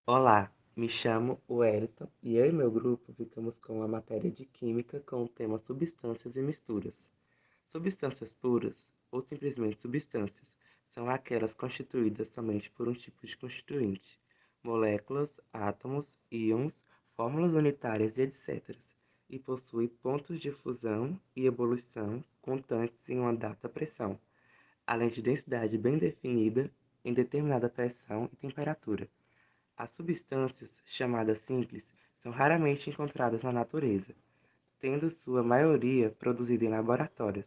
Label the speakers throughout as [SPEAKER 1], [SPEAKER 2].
[SPEAKER 1] Olá, me chamo Wellington e eu e meu grupo ficamos com a matéria de Química com o tema Substâncias e Misturas. Substâncias puras, ou simplesmente substâncias, são aquelas constituídas somente por um tipo de constituinte, moléculas, átomos, íons, fórmulas unitárias e etc., e possuem pontos de fusão e ebulição constantes em uma dada pressão, além de densidade bem definida em determinada pressão e temperatura. As substâncias, chamadas simples, são raramente encontradas na natureza, tendo sua maioria produzida em laboratórios,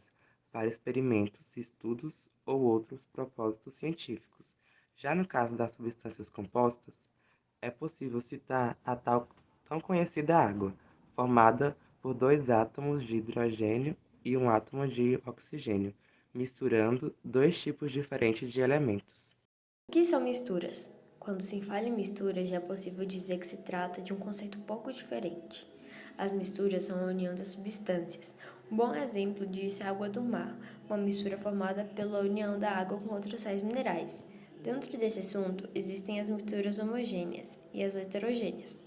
[SPEAKER 1] para experimentos, estudos ou outros propósitos científicos. Já no caso das substâncias compostas, é possível citar a tal tão conhecida água, formada por dois átomos de hidrogênio e um átomo de oxigênio, misturando dois tipos diferentes de elementos.
[SPEAKER 2] O que são misturas? Quando se fala em mistura, já é possível dizer que se trata de um conceito um pouco diferente. As misturas são a união das substâncias. Um bom exemplo disso é a água do mar, uma mistura formada pela união da água com outros sais minerais. Dentro desse assunto, existem as misturas homogêneas e as heterogêneas.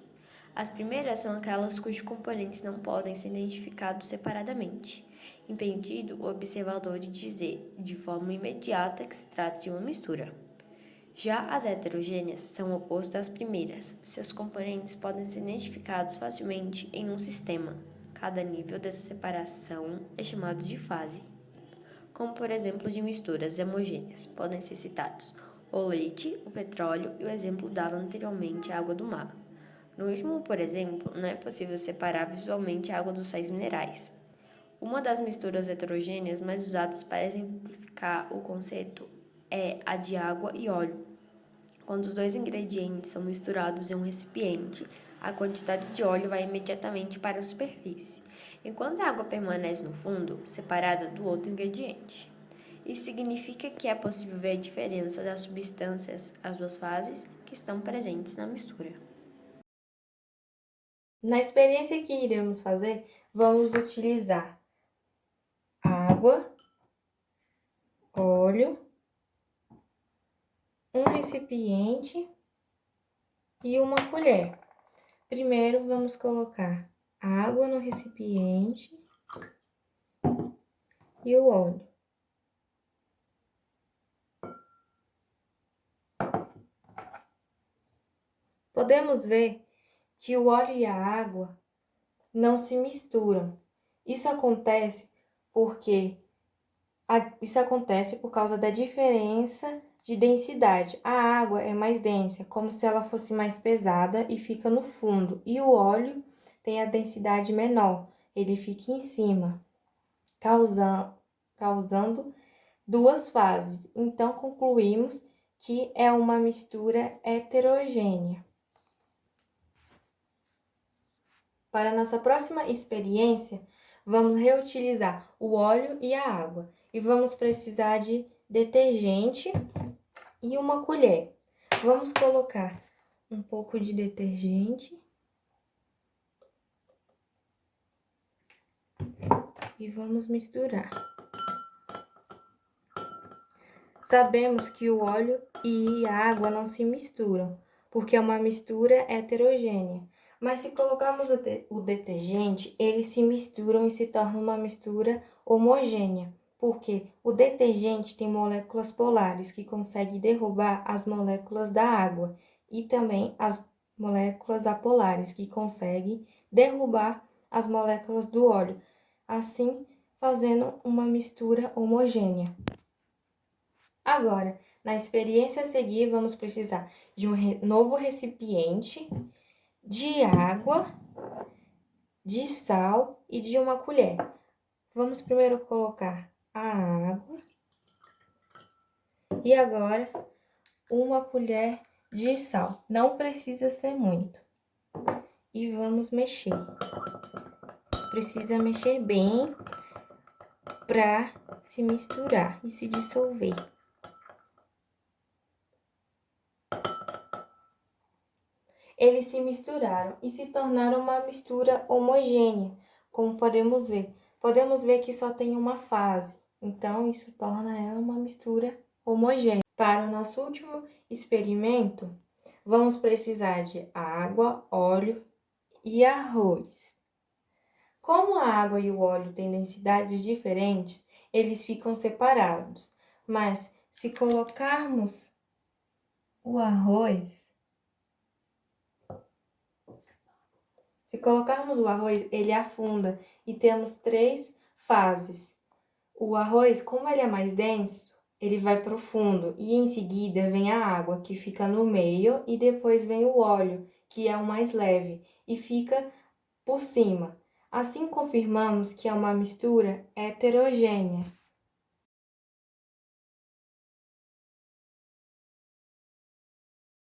[SPEAKER 2] As primeiras são aquelas cujos componentes não podem ser identificados separadamente, impedindo o observador de dizer de forma imediata que se trata de uma mistura. Já as heterogêneas são o oposto às primeiras. Seus componentes podem ser identificados facilmente em um sistema. Cada nível dessa separação é chamado de fase. Como por exemplo de misturas homogêneas, podem ser citados o leite, o petróleo e o exemplo dado anteriormente, a água do mar. No último, por exemplo, não é possível separar visualmente a água dos sais minerais. Uma das misturas heterogêneas mais usadas para exemplificar o conceito é a de água e óleo. Quando os dois ingredientes são misturados em um recipiente, a quantidade de óleo vai imediatamente para a superfície, enquanto a água permanece no fundo, separada do outro ingrediente. Isso significa que é possível ver a diferença das substâncias, as duas fases, que estão presentes na mistura.
[SPEAKER 3] Na experiência que iremos fazer, vamos utilizar água, óleo, um recipiente e uma colher. Primeiro, vamos colocar a água no recipiente e o óleo. Podemos ver que o óleo e a água não se misturam. Isso acontece porque Isso acontece por causa da diferença de densidade. A água é mais densa, como se ela fosse mais pesada e fica no fundo. E o óleo tem a densidade menor, ele fica em cima, causando duas fases. Então, concluímos que é uma mistura heterogênea. Para nossa próxima experiência, vamos reutilizar o óleo e a água e vamos precisar de detergente e uma colher. Vamos colocar um pouco de detergente e vamos misturar. Sabemos que o óleo e a água não se misturam, porque é uma mistura heterogênea. Mas se colocarmos o detergente, eles se misturam e se torna uma mistura homogênea, porque o detergente tem moléculas polares que conseguem derrubar as moléculas da água e também as moléculas apolares que conseguem derrubar as moléculas do óleo, assim fazendo uma mistura homogênea. Agora, na experiência a seguir, vamos precisar de um novo recipiente, de água, de sal e de uma colher. Vamos primeiro colocar a água e agora uma colher de sal. Não precisa ser muito. E vamos mexer. Precisa mexer bem para se misturar e se dissolver. Eles se misturaram e se tornaram uma mistura homogênea, como podemos ver. Podemos ver que só tem uma fase, então isso torna ela uma mistura homogênea. Para o nosso último experimento, vamos precisar de água, óleo e arroz. Como a água e o óleo têm densidades diferentes, eles ficam separados. Mas se colocarmos o arroz, ele afunda e temos 3 fases. O arroz, como ele é mais denso, ele vai para o fundo e em seguida vem a água, que fica no meio, e depois vem o óleo, que é o mais leve, e fica por cima. Assim confirmamos que é uma mistura heterogênea.